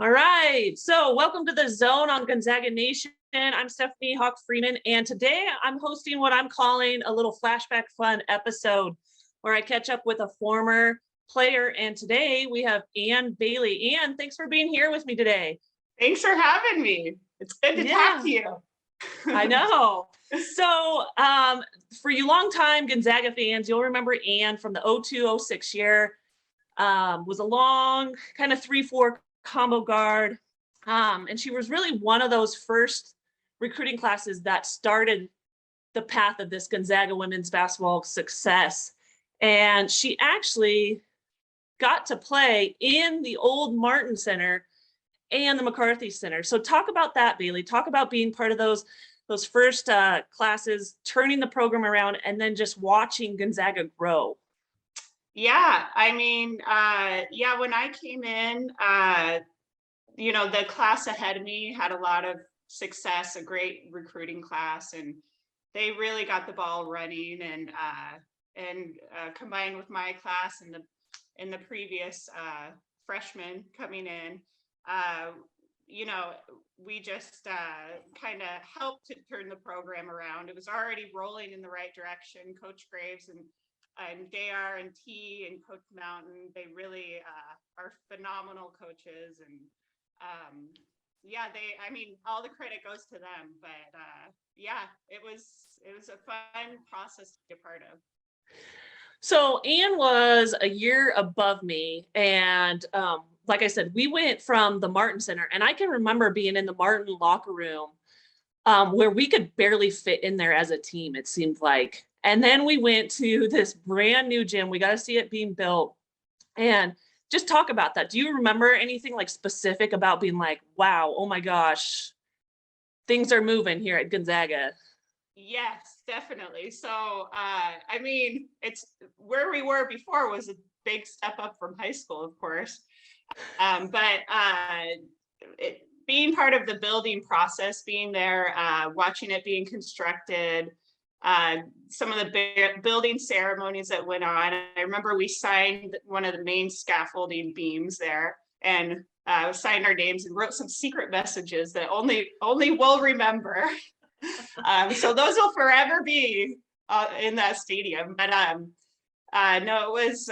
All right, so welcome to the Zone on Gonzaga Nation. I'm Stephanie Hawk-Freeman, and today I'm hosting what I'm calling a little flashback fun episode where I catch up with a former player. And today we have Ann Bailey. Ann, thanks for being here with me today. Thanks for having me. It's good to talk to you. I know. So for you longtime Gonzaga fans, you'll remember Ann from the 02-06 year. Was a long kind of 3-4 combo guard. And she was really one of those first recruiting classes that started the path of this Gonzaga women's basketball success. And she actually got to play in the old Martin Center and the McCarthy Center. So talk about that, Bailey. Talk about being part of those first classes, turning the program around, and then just watching Gonzaga grow. Yeah, I mean, when I came in, the class ahead of me had a lot of success, a great recruiting class, and they really got the ball running. And combined with my class and the previous freshmen coming in, we just kind of helped to turn the program around. It was already rolling in the right direction. Coach Graves and JR and T and Coach Mountain, they really are phenomenal coaches. And all the credit goes to them. But it was a fun process to be a part of. So Ann was a year above me, and like I said, we went from the Martin Center, and I can remember being in the Martin locker room where we could barely fit in there as a team, it seemed like. And then we went to this brand new gym. We got to see it being built. And just talk about that. Do you remember anything like specific about being like, wow, oh my gosh, things are moving here at Gonzaga? Yes, definitely. So, it's where we were before was a big step up from high school, of course. Being part of the building process, being there, watching it being constructed, some of the building ceremonies that went on. I remember we signed one of the main scaffolding beams there and signed our names and wrote some secret messages that only we'll remember. So those will forever be in that stadium. But no, it was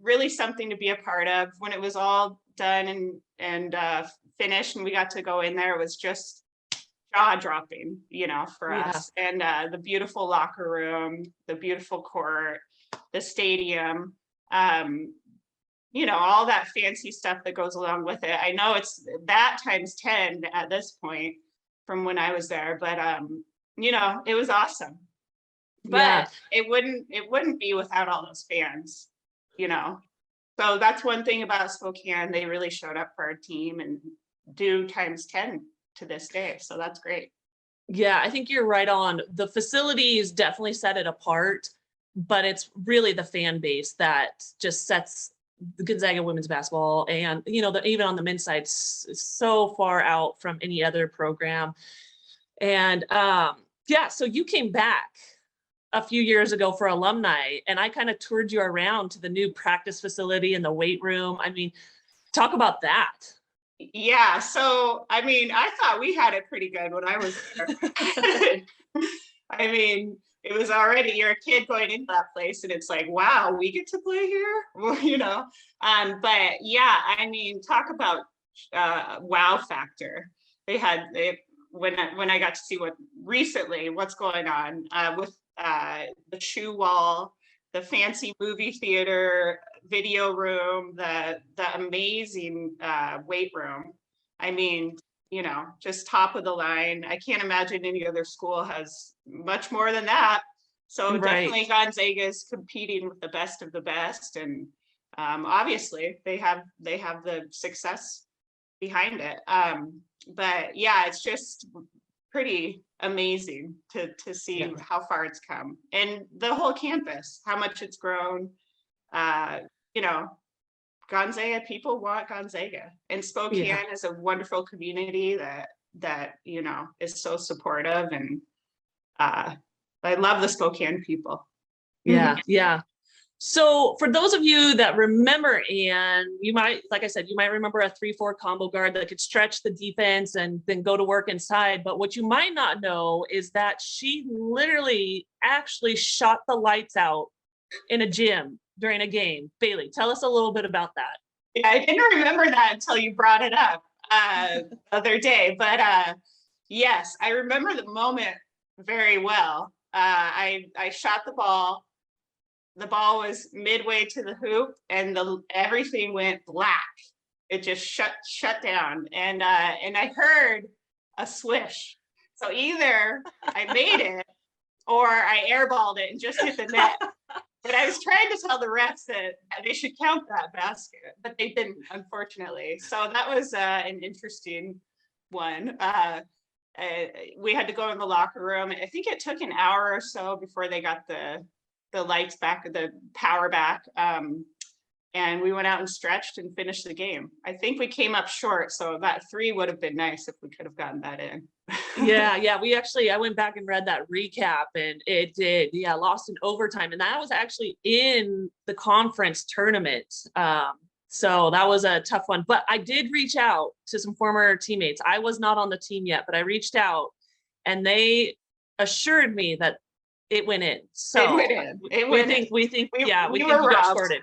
really something to be a part of. When it was all done and finished and we got to go in there, it was just jaw-dropping, for us. And the beautiful locker room, the beautiful court, the stadium, all that fancy stuff that goes along with it. I know it's that times 10 at this point from when I was there, but it was awesome. But it wouldn't be without all those fans, So that's one thing about Spokane. They really showed up for our team and do times 10 to this day. So that's great. Yeah, I think you're right on. The facilities definitely set it apart, but it's really the fan base that just sets the Gonzaga women's basketball and, even on the men's side, so far out from any other program. And so you came back a few years ago for alumni, and I kind of toured you around to the new practice facility and the weight room. I mean, talk about that. Yeah, so I thought we had it pretty good when I was there. It was already, you're a kid going into that place and it's like, wow, we get to play here. Well, but yeah, talk about wow factor. When I got to see what's going on with the shoe wall, the fancy movie theater, video room, the amazing weight room. Just top of the line. I can't imagine any other school has much more than that. So Definitely Gonzaga is competing with the best of the best. And obviously they have the success behind it. But yeah, it's just pretty amazing to see how far it's come, and the whole campus, how much it's grown. Gonzaga, people want Gonzaga, and Spokane is a wonderful community that is so supportive, and I love the Spokane people. Yeah. So for those of you that remember Anne, you might, like I said, you might remember a 3-4 combo guard that could stretch the defense and then go to work inside. But what you might not know is that she literally actually shot the lights out in a gym during a game. Bailey, tell us a little bit about that. Yeah, I didn't remember that until you brought it up the other day. But yes, I remember the moment very well. I shot the ball. The ball was midway to the hoop, and everything went black. It just shut down, and I heard a swish. So either I made it or I airballed it and just hit the net. But I was trying to tell the refs that they should count that basket, but they didn't, unfortunately. So that was an interesting one. We had to go in the locker room. I think it took an hour or so before they got the lights back, the power back. And we went out and stretched and finished the game. I think we came up short, so that 3 would have been nice if we could have gotten that in. Yeah. I went back and read that recap, and it did. Yeah, lost in overtime. And that was actually in the conference tournament. So that was a tough one. But I did reach out to some former teammates. I was not on the team yet, but I reached out, and they assured me that it went in. So it went in. We think we were got shorted.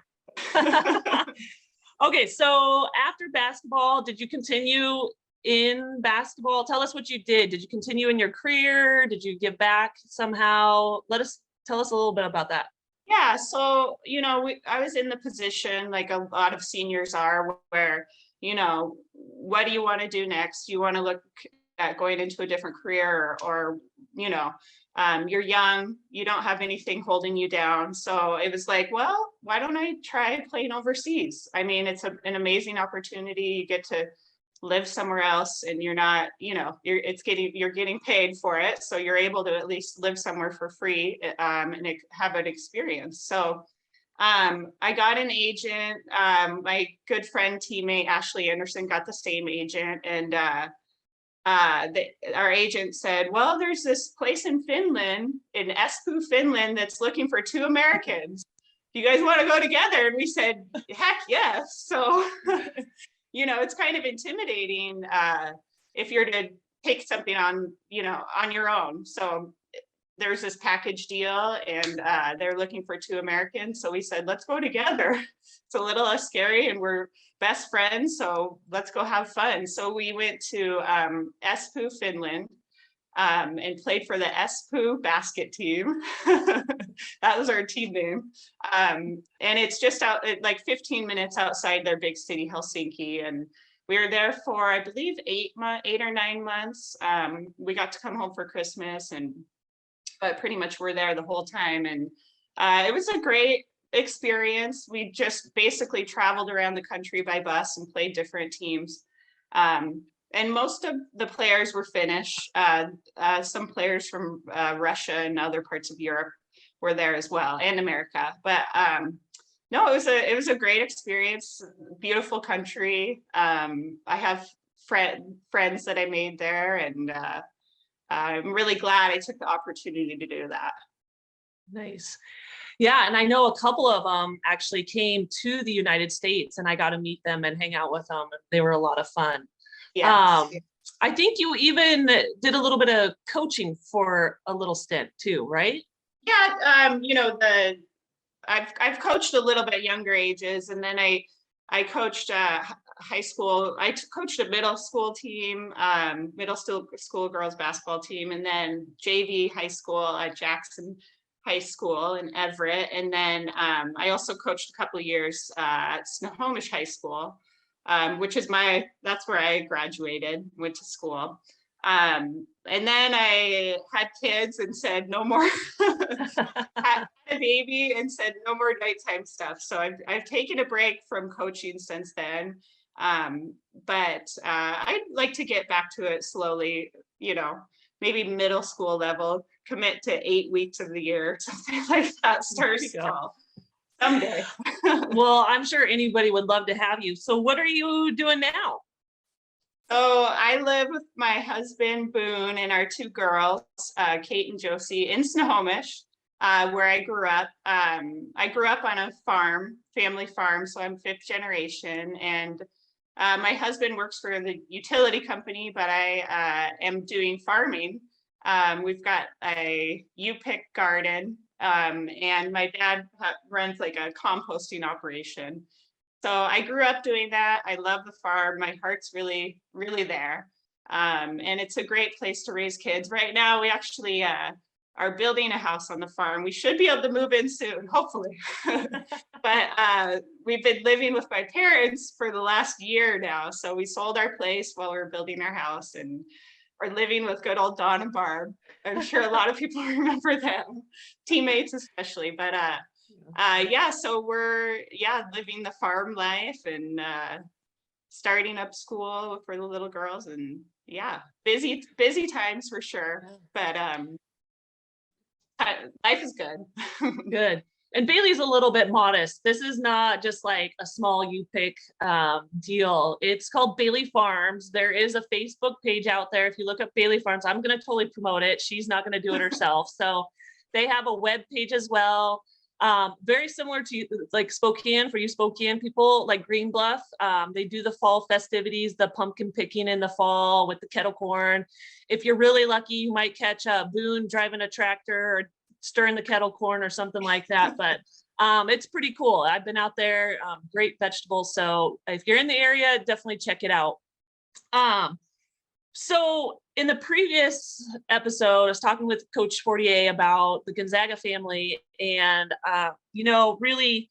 Okay, so after basketball, did you continue in basketball? Tell us what you did. Did you continue in your career? Did you give back somehow? Tell us a little bit about that. Yeah, so I was in the position like a lot of seniors are, where what do you want to do next? You want to look at going into a different career, or you're young, you don't have anything holding you down. So it was like, well, why don't I try playing overseas? I mean, it's an amazing opportunity. You get to live somewhere else, and you're not, you're getting paid for it. So you're able to at least live somewhere for free and have an experience. So I got an agent. My good friend, teammate, Ashley Anderson, got the same agent. And our agent said, well, there's this place in Finland, in Espoo, Finland, that's looking for 2 Americans. Do you guys want to go together? And we said, heck yes. So, it's kind of intimidating if you're to take something on your own. So there's this package deal, and they're looking for 2 Americans. So we said, let's go together. It's a little less scary, and we're best friends, so let's go have fun. So we went to Espoo, Finland, and played for the Espoo basket team. That was our team name. And it's just like 15 minutes outside their big city, Helsinki. And we were there for, I believe, 8 or 9 months. We got to come home for Christmas, but pretty much we're there the whole time. And it was a great experience. We just basically traveled around the country by bus and played different teams. And most of the players were Finnish. Some players from Russia and other parts of Europe were there as well, and America. But no, it was a great experience. Beautiful country. I have friends that I made there, and I'm really glad I took the opportunity to do that. Nice. Yeah, and I know a couple of them actually came to the United States, and I got to meet them and hang out with them. They were a lot of fun. Yeah. I think you even did a little bit of coaching for a little stint too, right? Yeah, I've coached a little bit younger ages, and then I coached high school. I coached a middle school team, middle school girls basketball team, and then JV high school at Jackson High School in Everett. And then I also coached a couple of years at Snohomish High School, which is that's where I graduated, went to school. And then I had kids and said, no more, had a baby and said, no more nighttime stuff. So I've taken a break from coaching since then. But I'd like to get back to it slowly, maybe middle school level, commit to 8 weeks of the year, something like that. Start small someday. Well, I'm sure anybody would love to have you. So what are you doing now? So I live with my husband, Boone, and our 2 girls, Kate and Josie, in Snohomish. where I grew up. I grew up on a farm, family farm, so I'm 5th generation. And my husband works for the utility company, but I am doing farming. We've got a U-pick garden, and my dad runs like a composting operation. So I grew up doing that. I love the farm. My heart's really, really there. And it's a great place to raise kids. Right now, we actually are building a house on the farm. We should be able to move in soon, hopefully. But we've been living with my parents for the last year now. So we sold our place while we were building our house, and we're living with good old Don and Barb. I'm sure a lot of people remember them, teammates especially. But yeah, so we're living the farm life and starting up school for the little girls, and busy times for sure. But life is good. Good. And Bailey's a little bit modest. This is not just like a small U-pick deal. It's called Bailey Farms. There is a Facebook page out there. If you look up Bailey Farms, I'm going to totally promote it. She's not going to do it herself. So they have a web page as well. Very similar to like Spokane, for you Spokane people, like Green Bluff. They do the fall festivities, the pumpkin picking in the fall with the kettle corn. If you're really lucky, you might catch a Boone driving a tractor or stirring the kettle corn or something like that. But it's pretty cool. I've been out there, great vegetables. So if you're in the area, definitely check it out. So in the previous episode, I was talking with Coach Fortier about the Gonzaga family, and really,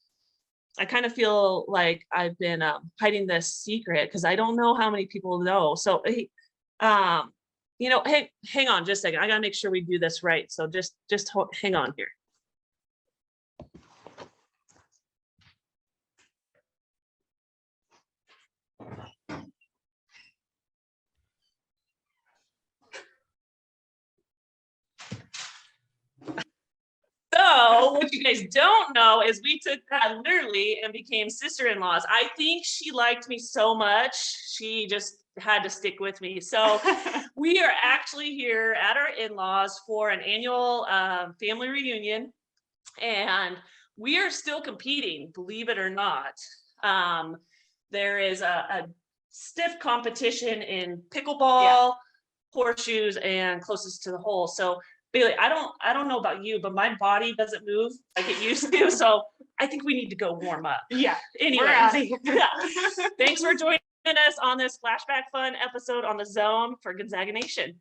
I kind of feel like I've been hiding this secret because I don't know how many people know. So, hey, hang on just a second. I gotta make sure we do this right. So just hang on here. So what you guys don't know is we took that literally and became sister-in-laws. I think she liked me so much, she just had to stick with me. So we are actually here at our in-laws for an annual family reunion, and we are still competing, believe it or not. There is a stiff competition in pickleball, horseshoes, and closest to the hole. So Bailey, I don't know about you, but my body doesn't move like it used to. So I think we need to go warm up. Yeah. Anyway, Yeah. Thanks for joining us on this Flashback Fun episode on the Zone for Gonzaga Nation.